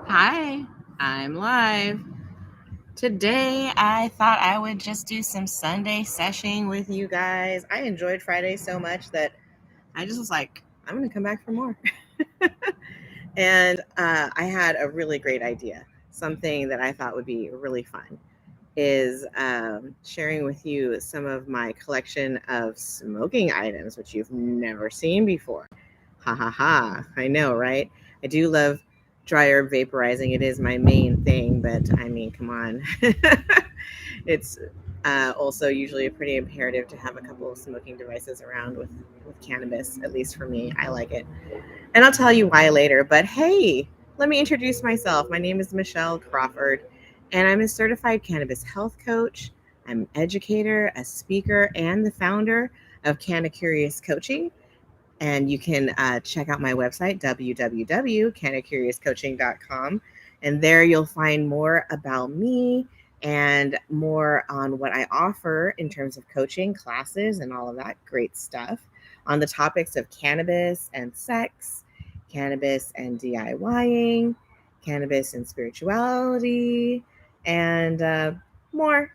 Hi, I'm live. Today I thought I would just do some Sunday seshing with you guys. I enjoyed Friday so much that I just was like, I'm going to come back for more. And I had a really great idea. Something that I thought would be really fun is sharing with you some of my collection of smoking items, which you've never seen before. Ha ha ha. I know, right? I do love dry herb vaporizing. It is my main thing, but I mean, come on. It's also usually a pretty imperative to have a couple of smoking devices around with cannabis, at least for me. I like it. And I'll tell you why later. But hey, let me introduce myself. My name is Michelle Crawford, and I'm a certified cannabis health coach. I'm an educator, a speaker, and the founder of Canna-Curious Coaching. And you can check out my website, www.canna-curiouscoaching.com. And there you'll find more about me and more on what I offer in terms of coaching, classes, and all of that great stuff on the topics of cannabis and sex, cannabis and DIYing, cannabis and spirituality, and more.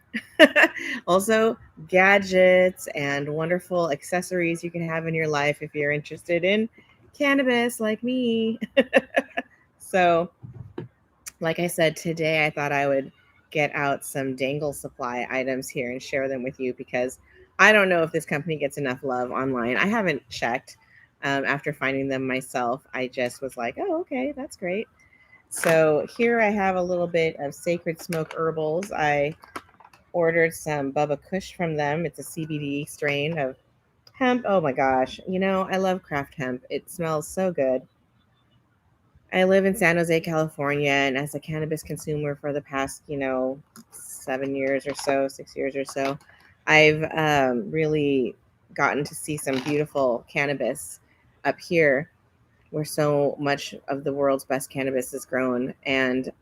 Also, gadgets and wonderful accessories you can have in your life if you're interested in cannabis like me. So, like I said, today I thought I would get out some Dangle Supply items here and share them with you because I don't know if this company gets enough love online. I haven't checked after finding them myself. I just was like, oh, okay, that's great. So, here I have a little bit of Sacred Smoke Herbals. I ordered some Bubba Kush from them. It's a CBD strain of hemp. Oh my gosh. I love craft hemp. It smells so good. I live in San Jose, California, and as a cannabis consumer for the past, 7 years or so, 6 years or so, I've really gotten to see some beautiful cannabis up here where so much of the world's best cannabis is grown. And,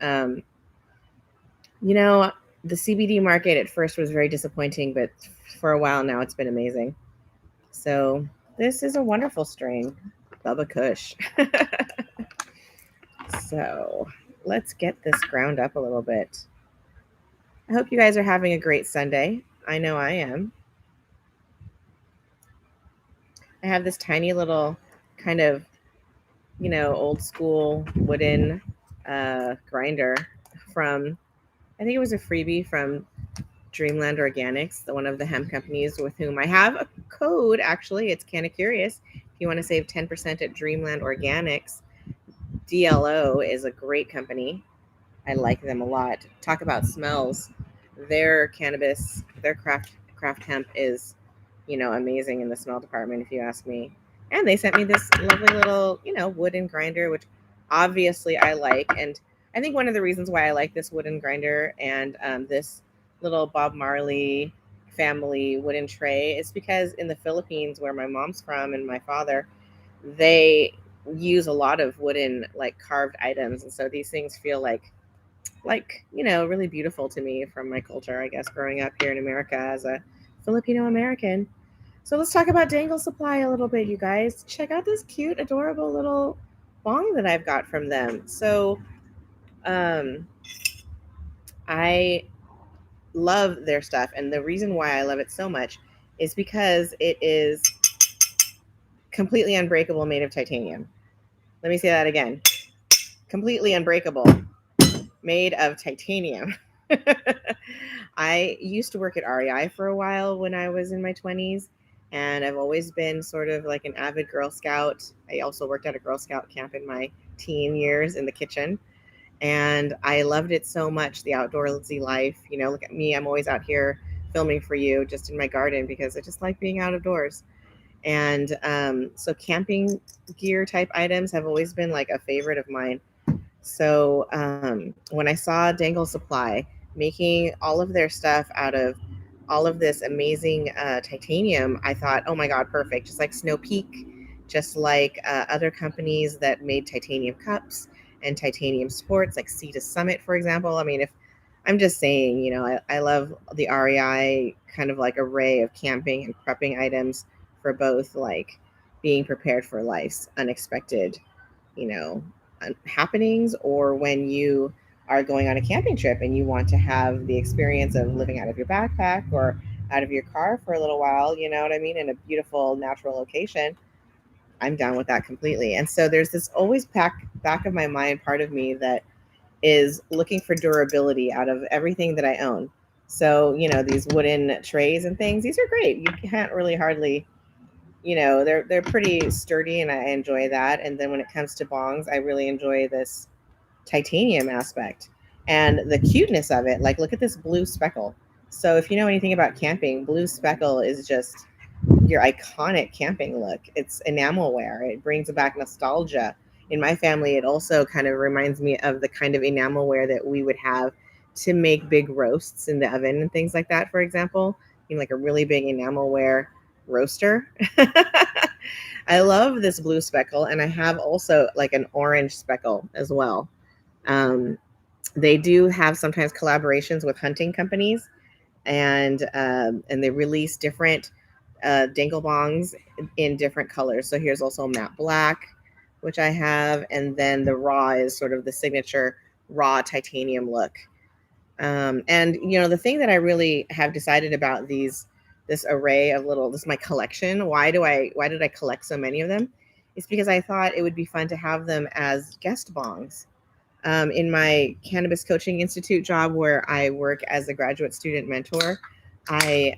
you know, the CBD market at first was very disappointing, but for a while now it's been amazing. So this is a wonderful strain, Bubba Kush. So let's get this ground up a little bit. I hope you guys are having a great Sunday. I know I am. I have this tiny little kind of, old school wooden grinder from, I think it was a freebie from Dreamland Organics, one of the hemp companies with whom I have a code. Actually, it's canna-curious. If you want to save 10% at Dreamland Organics, DLO is a great company. I like them a lot. Talk about smells. Their cannabis, their craft hemp is, amazing in the smell department, if you ask me. And they sent me this lovely little, wooden grinder, which obviously I like. And I think one of the reasons why I like this wooden grinder and this little Bob Marley family wooden tray is because in the Philippines, where my mom's from and my father, they use a lot of wooden, like carved items. And so these things feel like really beautiful to me from my culture, I guess, growing up here in America as a Filipino American. So let's talk about Dangle Supply a little bit, you guys. Check out this cute, adorable little bong that I've got from them. So um, I love their stuff, and the reason why I love it so much is because it is completely unbreakable, made of titanium. Let me say that again. Completely unbreakable, made of titanium. I used to work at REI for a while when I was in my 20s, and I've always been sort of like an avid Girl Scout. I also worked at a Girl Scout camp in my teen years in the kitchen, and I loved it so much, the outdoorsy life. Look at me, I'm always out here filming for you just in my garden because I just like being outdoors. And so camping gear type items have always been like a favorite of mine. So when I saw Dangle Supply making all of their stuff out of all of this amazing titanium, I thought, oh my God, perfect. Just like Snow Peak, just like other companies that made titanium cups and titanium sports, like Sea to Summit, for example. I mean, if I'm just saying, I love the REI kind of like array of camping and prepping items for both like being prepared for life's unexpected, you know, happenings, or when you are going on a camping trip and you want to have the experience of living out of your backpack or out of your car for a little while, you know what I mean, in a beautiful natural location, I'm down with that completely. And so there's this always back of my mind part of me that is looking for durability out of everything that I own. So, you know, these wooden trays and things, these are great. You can't really hardly, you know, they're pretty sturdy and I enjoy that. And then when it comes to bongs, I really enjoy this titanium aspect and the cuteness of it. Like, look at this blue speckle. So if you know anything about camping, blue speckle is just your iconic camping look. It's enamelware. It brings back nostalgia. In my family, it also kind of reminds me of the kind of enamelware that we would have to make big roasts in the oven and things like that, for example. You know, like a really big enamelware roaster. I love this blue speckle, and I have also like an orange speckle as well. Um, they do have sometimes collaborations with hunting companies, and they release different dangle bongs in different colors. So here's also matte black, which I have, and then the raw is sort of the signature raw titanium look. And you know, the thing that I really have decided about this array of little, this is my collection. Why did I collect so many of them? It's because I thought it would be fun to have them as guest bongs. In my cannabis coaching institute job, where I work as a graduate student mentor, I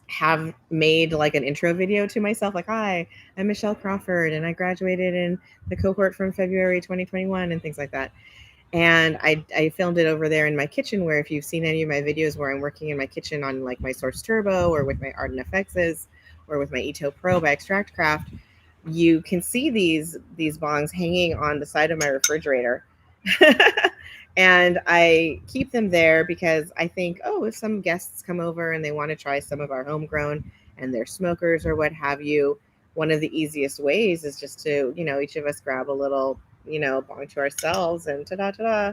have made like an intro video to myself, like, hi, I'm Michelle Crawford and I graduated in the cohort from February 2021 and things like that. And I filmed it over there in my kitchen, where if you've seen any of my videos where I'm working in my kitchen on like my Source Turbo or with my Arden FXs or with my Ito Pro by Extract Craft, you can see these bongs hanging on the side of my refrigerator. And I keep them there because I think, oh, if some guests come over and they want to try some of our homegrown and they're smokers or what have you, one of the easiest ways is just to, you know, each of us grab a little, you know, bong to ourselves and ta-da, ta-da.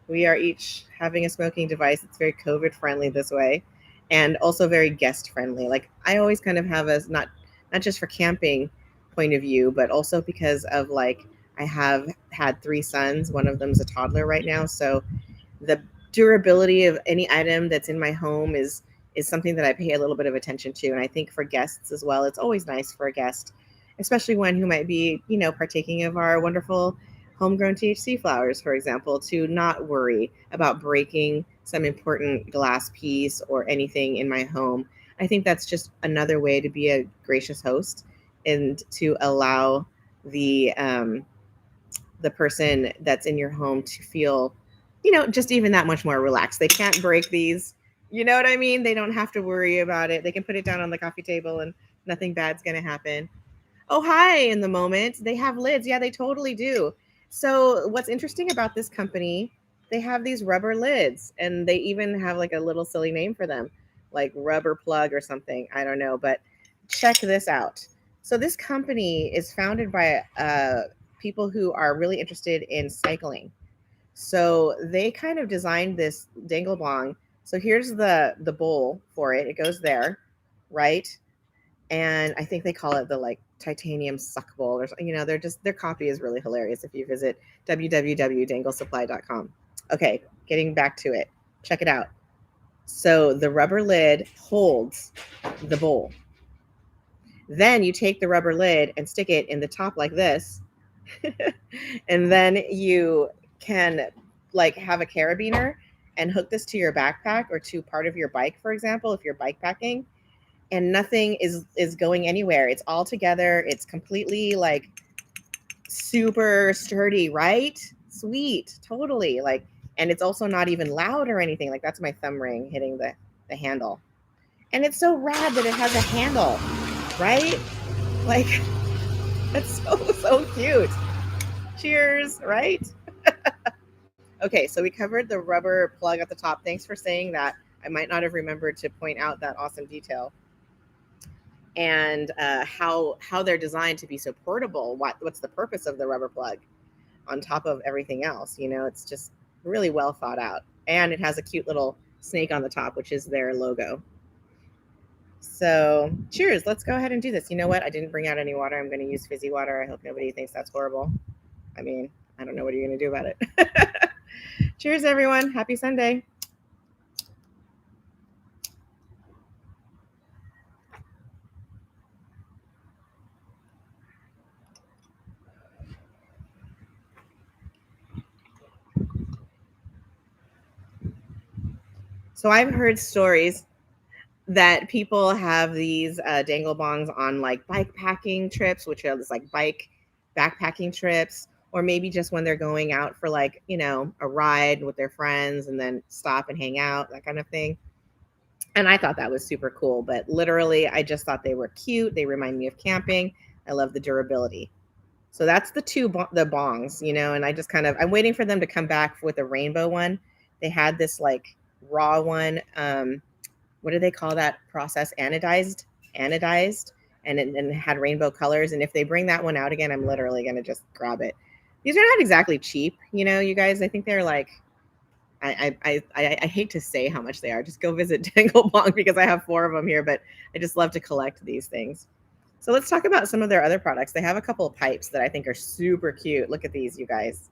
We are each having a smoking device. It's very COVID friendly this way, and also very guest friendly. Like, I always kind of have a not just for camping point of view, but also because of like, I have had three sons. One of them's a toddler right now, so the durability of any item that's in my home is something that I pay a little bit of attention to. And I think for guests as well, it's always nice for a guest, especially one who might be, you know, partaking of our wonderful homegrown THC flowers, for example, to not worry about breaking some important glass piece or anything in my home. I think that's just another way to be a gracious host and to allow the person that's in your home to feel, you know, just even that much more relaxed. They can't break these. You know what I mean? They don't have to worry about it. They can put it down on the coffee table and nothing bad's going to happen. Oh, hi, in the moment. They have lids. Yeah, they totally do. So, what's interesting about this company, they have these rubber lids and they even have like a little silly name for them, like rubber plug or something. I don't know, but check this out. So, this company is founded by people who are really interested in cycling. So, they kind of designed this dangle bong. So, here's the bowl for it. It goes there, right? And I think they call it the like titanium suck bowl or something. You know, they're just, their copy is really hilarious if you visit www.danglesupply.com. Okay, getting back to it. Check it out. So the rubber lid holds the bowl. Then you take the rubber lid and stick it in the top like this. And then you can like have a carabiner and hook this to your backpack or to part of your bike, for example, if you're bike packing, and nothing is going anywhere. It's all together. It's completely like super sturdy, right? Sweet, totally. Like, and it's also not even loud or anything. Like, that's my thumb ring hitting the handle. And it's so rad that it has a handle, right? Like, that's so cute. Cheers, right? Okay, so we covered the rubber plug at the top. Thanks for saying that. I might not have remembered to point out that awesome detail. And how they're designed to be so portable. What's the purpose of the rubber plug on top of everything else? You know, it's just really well thought out. And it has a cute little snake on the top, which is their logo. So cheers, let's go ahead and do this. You know what? I didn't bring out any water. I'm going to use fizzy water. I hope nobody thinks that's horrible. I mean, I don't know what you're going to do about it. Cheers, everyone. Happy Sunday. So I've heard stories that people have these dangle bongs on like bike packing trips, which are just like bike backpacking trips, or maybe just when they're going out for like, a ride with their friends and then stop and hang out, that kind of thing. And I thought that was super cool, but literally I just thought they were cute. They remind me of camping. I love the durability. So that's the bongs, and I just I'm waiting for them to come back with a rainbow one. They had this like raw one. What do they call that process? Anodized, and it had rainbow colors. And if they bring that one out again, I'm literally gonna just grab it. These are not exactly cheap, you guys. I think they're like, I hate to say how much they are. Just go visit Dangle Bong because I have 4 of them here, but I just love to collect these things. So let's talk about some of their other products. They have a couple of pipes that I think are super cute. Look at these, you guys.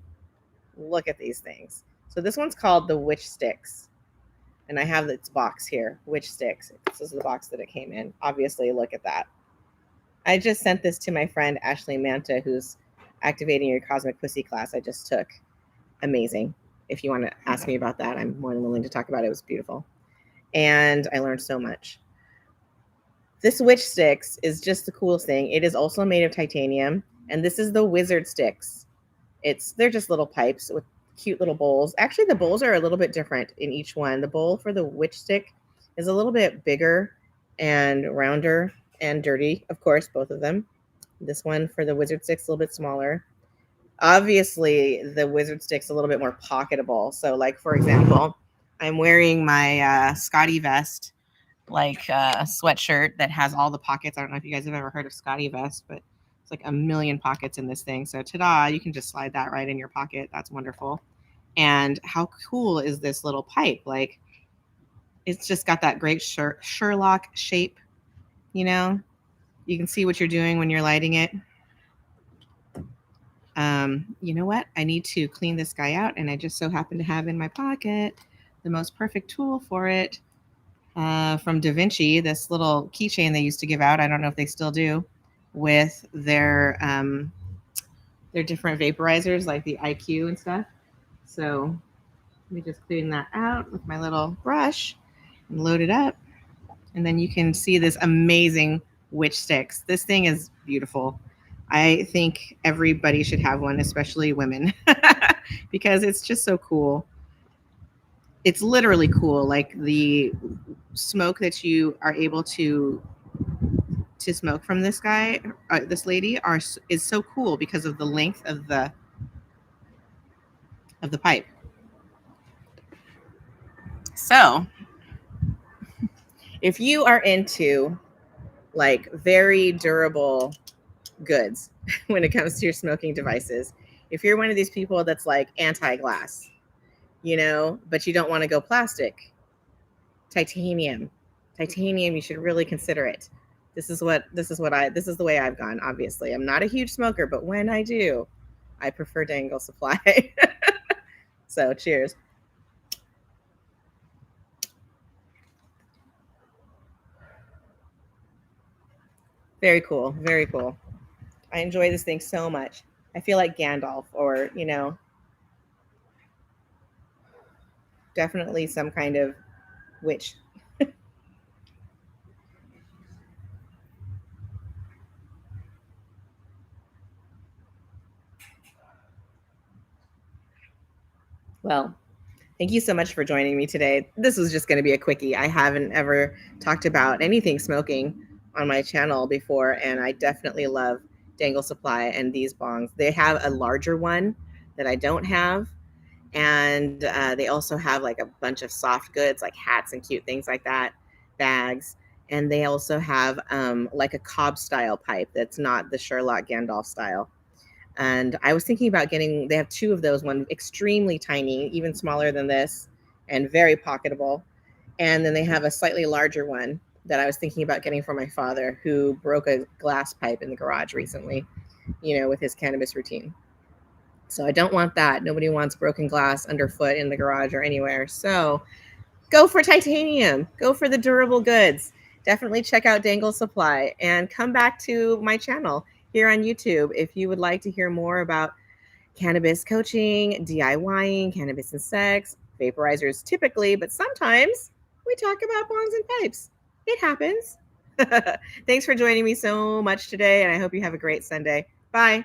Look at these things. So this one's called the Witch Sticks. And I have its box here, Witch Sticks. This is the box that it came in. Obviously, look at that. I just sent this to my friend Ashley Manta, who's activating your cosmic pussy class I just took. Amazing. If you want to ask me about that, I'm more than willing to talk about it. It was beautiful. And I learned so much. This Witch Sticks is just the coolest thing. It is also made of titanium. And this is the Wizard Sticks. They're just little pipes with cute little bowls. Actually, the bowls are a little bit different in each one. The bowl for the Witch Stick is a little bit bigger and rounder and dirty, of course, both of them. This one for the Wizard Stick's a little bit smaller. Obviously, the Wizard Stick's a little bit more pocketable. So, like, for example, I'm wearing my Scotty vest, like sweatshirt that has all the pockets. I don't know if you guys have ever heard of Scotty vest, but it's like a million pockets in this thing. So ta-da, you can just slide that right in your pocket. That's wonderful. And how cool is this little pipe? Like, it's just got that great Sherlock shape, You can see what you're doing when you're lighting it. You know what? I need to clean this guy out, and I just so happen to have in my pocket the most perfect tool for it from Da Vinci, this little keychain they used to give out. I don't know if they still do, with their different vaporizers like the IQ and stuff. So let me just clean that out with my little brush and load it up. And then you can see this amazing Witch Sticks. This thing is beautiful. I think everybody should have one, especially women, because it's just so cool. It's literally cool. Like the smoke that you are able to smoke from this guy, this lady, is so cool because of the length of the pipe. So, if you are into like very durable goods when it comes to your smoking devices, if you're one of these people that's like anti-glass, but you don't want to go plastic, titanium, you should really consider it. This is the way I've gone. Obviously, I'm not a huge smoker, but when I do, I prefer Dangle Supply. So cheers. Very cool. Very cool. I enjoy this thing so much. I feel like Gandalf, or, definitely some kind of witch. Well, thank you so much for joining me today. This was just going to be a quickie. I haven't ever talked about anything smoking on my channel before, and I definitely love Dangle Supply and these bongs. They have a larger one that I don't have, and they also have like a bunch of soft goods like hats and cute things like that, bags. And they also have like a Cobb style pipe that's not the Sherlock Gandalf style. And I was thinking about they have 2 of those, one extremely tiny, even smaller than this, and very pocketable. And then they have a slightly larger one that I was thinking about getting for my father, who broke a glass pipe in the garage recently, with his cannabis routine. So I don't want that. Nobody wants broken glass underfoot in the garage or anywhere. So go for titanium. Go for the durable goods. Definitely check out Dangle Supply and come back to my channel here on YouTube if you would like to hear more about cannabis coaching, DIYing, cannabis and sex, vaporizers typically, but sometimes we talk about bongs and pipes. It happens. Thanks for joining me so much today, and I hope you have a great Sunday. Bye.